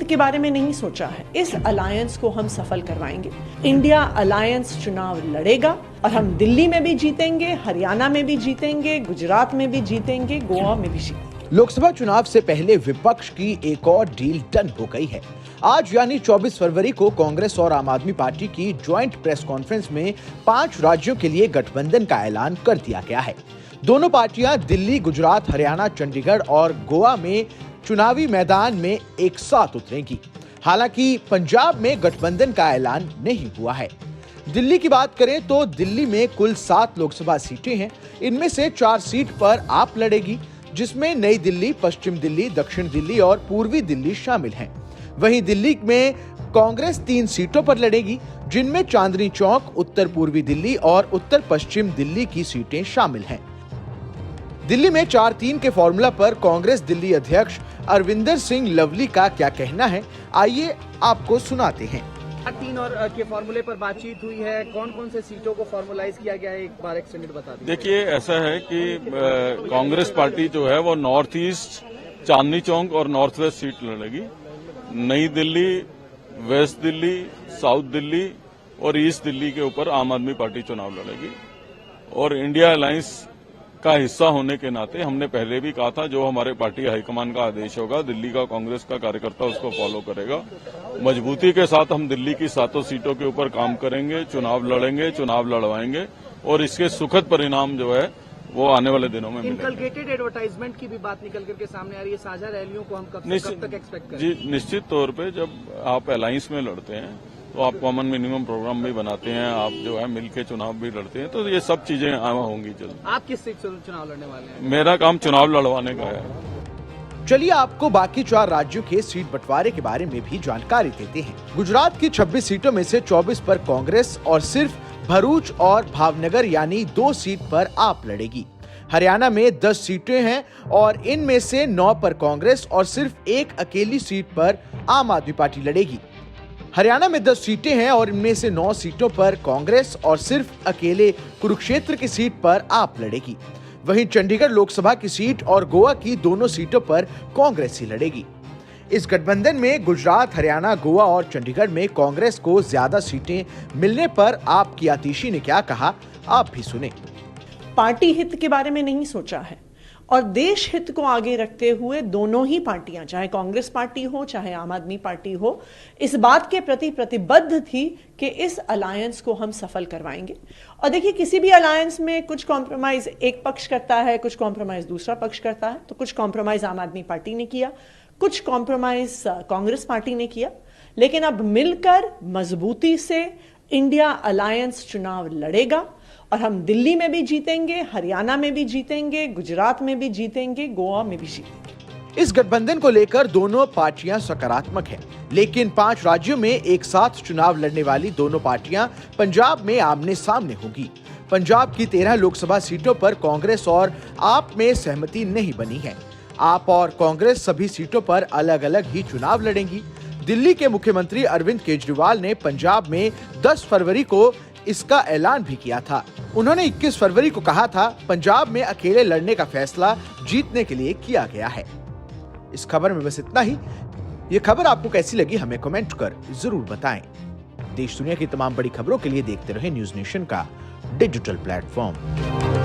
के बारे में नहीं सोचा है। इस अलायंस को हम सफल करवाएंगे। इंडिया अलायंस चुनाव लड़ेगा और हम दिल्ली में भी जीतेंगे, हरियाणा में भी जीतेंगे, गुजरात में भी जीतेंगे, गोवा में भी जीतेंगे। लोकसभा चुनाव से पहले विपक्ष की एक और डील डन हो गई है। आज यानी 24 फरवरी को कांग्रेस और आम आदमी पार्टी की ज्वाइंट प्रेस कॉन्फ्रेंस में 5 राज्यों के लिए गठबंधन का ऐलान कर दिया गया है। दोनों पार्टियां दिल्ली, गुजरात, हरियाणा, चंडीगढ़ और गोवा में चुनावी मैदान में एक साथ उतरेंगी। हालांकि पंजाब में गठबंधन का ऐलान नहीं हुआ है। दिल्ली की बात करें तो दिल्ली में कुल 7 लोकसभा सीटें हैं। इनमें से 4 सीट पर आप लड़ेगी, जिसमें नई दिल्ली, पश्चिम दिल्ली, दक्षिण दिल्ली और पूर्वी दिल्ली शामिल हैं। वहीं दिल्ली में कांग्रेस 3 सीटों पर लड़ेगी, जिनमें चांदनी चौक, उत्तर पूर्वी दिल्ली और उत्तर पश्चिम दिल्ली की सीटें शामिल हैं। दिल्ली में 4-3 के फॉर्मूला पर कांग्रेस दिल्ली अध्यक्ष अरविंदर सिंह लवली का क्या कहना है, आइए आपको सुनाते हैं। 3 और के फॉर्मूले पर बातचीत हुई है। कौन कौन से सीटों को फॉर्मुलाइज किया गया है, एक बार एक्सटेंडेड बता दीजिए। देखिए, ऐसा है कि कांग्रेस पार्टी जो है वो नॉर्थ ईस्ट, चांदनी चौक और नॉर्थ वेस्ट सीट लड़ेगी। नई दिल्ली, वेस्ट दिल्ली, साउथ दिल्ली और ईस्ट दिल्ली के ऊपर आम आदमी पार्टी चुनाव लड़ेगी। और इंडिया अलायंस का हिस्सा होने के नाते हमने पहले भी कहा था, जो हमारे पार्टी हाईकमान का आदेश होगा, दिल्ली का कांग्रेस का कार्यकर्ता उसको फॉलो करेगा। मजबूती के साथ हम दिल्ली की 7 सीटों के ऊपर काम करेंगे, चुनाव लड़ेंगे, चुनाव लड़वाएंगे और इसके सुखद परिणाम जो है वो आने वाले दिनों में मिलेंगे। इनकलकेटेड एडवर्टाइजमेंट की भी बात निकल करके सामने आ रही है। साझा रैलियों को हम कब तक एक्सपेक्ट करें? जी, निश्चित तौर पे जब आप अलायंस में लड़ते हैं तो आप कॉमन मिनिमम प्रोग्राम भी बनाते हैं, आप जो है मिलकर चुनाव भी लड़ते हैं, तो ये सब चीजें होंगी जल्द। आप किस सीट से चुनाव लड़ने वाले हैं? मेरा काम चुनाव लड़वाने का है। चलिए आपको बाकी 4 राज्यों के सीट बंटवारे के बारे में भी जानकारी देते हैं। गुजरात की 26 सीटों में से 24 पर कांग्रेस और सिर्फ भरूच और भावनगर यानी 2 सीट पर आप लड़ेगी। हरियाणा में 10 सीटें हैं और इनमें से 9 पर कांग्रेस और सिर्फ एक अकेली सीट पर आम आदमी पार्टी लड़ेगी। हरियाणा में 10 सीटें हैं और इनमें से 9 सीटों पर कांग्रेस और सिर्फ अकेले कुरुक्षेत्र की सीट पर आप लड़ेगी। वहीं चंडीगढ़ लोकसभा की सीट और गोवा की दोनों सीटों पर कांग्रेस ही लड़ेगी। इस गठबंधन में गुजरात, हरियाणा, गोवा और चंडीगढ़ में कांग्रेस को ज्यादा सीटें मिलने पर आपकी आतिशी ने क्या कहा, आप भी सुने। पार्टी हित के बारे में नहीं सोचा है और देश हित को आगे रखते हुए दोनों ही पार्टियां, चाहे कांग्रेस पार्टी हो चाहे आम आदमी पार्टी हो, इस बात के प्रति प्रतिबद्ध थी कि इस अलायंस को हम सफल करवाएंगे। और देखिए, किसी भी अलायंस में कुछ कॉम्प्रोमाइज एक पक्ष करता है, कुछ कॉम्प्रोमाइज दूसरा पक्ष करता है। तो कुछ कॉम्प्रोमाइज आम आदमी पार्टी ने किया, कुछ कॉम्प्रोमाइज कांग्रेस पार्टी ने किया, लेकिन अब मिलकर मजबूती से इंडिया अलायंस चुनाव लड़ेगा और हम दिल्ली में भी जीतेंगे, हरियाणा में भी जीतेंगे, गुजरात में भी जीतेंगे, गोवा में भी जीतेंगे। इस गठबंधन को लेकर दोनों पार्टियां सकारात्मक हैं, लेकिन 5 राज्यों में एक साथ चुनाव लड़ने वाली दोनों पार्टियां पंजाब में आमने सामने होंगी। पंजाब की 13 लोकसभा सीटों पर कांग्रेस और आप में सहमति नहीं बनी है। आप और कांग्रेस सभी सीटों पर अलग अलग ही चुनाव लड़ेंगी। दिल्ली के मुख्यमंत्री अरविंद केजरीवाल ने पंजाब में 10 फरवरी को इसका ऐलान भी किया था। उन्होंने 21 फरवरी को कहा था, पंजाब में अकेले लड़ने का फैसला जीतने के लिए किया गया है। इस खबर में बस इतना ही। ये खबर आपको कैसी लगी हमें कमेंट कर जरूर बताएं। देश दुनिया की तमाम बड़ी खबरों के लिए देखते रहें न्यूज़ नेशन का डिजिटल प्लेटफॉर्म।